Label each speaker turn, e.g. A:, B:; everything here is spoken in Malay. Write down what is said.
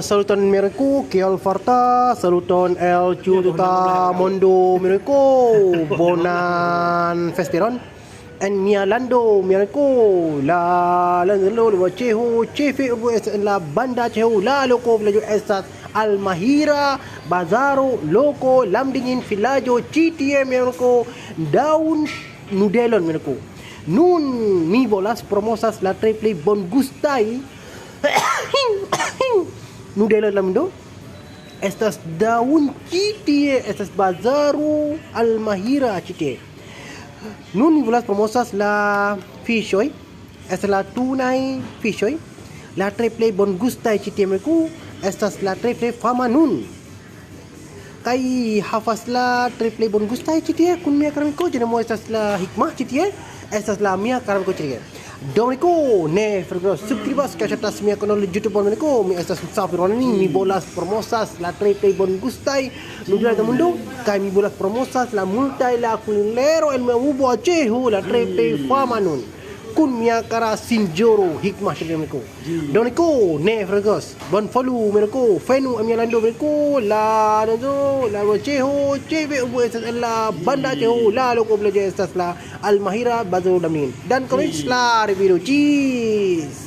A: Saluton Miraku, Kiel Farta, Saluton El Chututa Mondo Miraku, Bonan Festiron, and Mia Lando Miraku, La Lando Chehu, Chefi La Banda Chehu, La Loco Blajo Estat, Almahira, Bazaro, Loco, Lamdingin, Filajo, CTM Miraku, Daun Nudelon Miraku. Nun mi bolas promosas la triple bon gustai. Nudela lamdo. Estas daun citie, estas bazaru almahira citie. Nun mi bolas promosas la fishoy. Estas la tunai fishoy. La triple bon gustai citie merku. Estas la triple fama nun. Kai hafas la triple bon gustai citie kun mia karamiko jenamo estas la hikmah citie. Estas la mia karamiko citie. Domenico, ne frego subscribas que atas mi canal YouTube Domenico, mi estas sapironani, mi bolas promosas la triple bon gustai, nudela do mundo, kai mi bolas promosas la multai la culero el meu ubo chehu la triple fama nun. Kun mia cara sinjoro hikmah Domenico. Domenico, ne fregos, bon follow Domenico, fenu amia lando Domenico, la do la chehu, cheve ubo estas la banda chehu, la loco belajar estas la Almahira Bazul Damin. Dan comments la review. Cheese.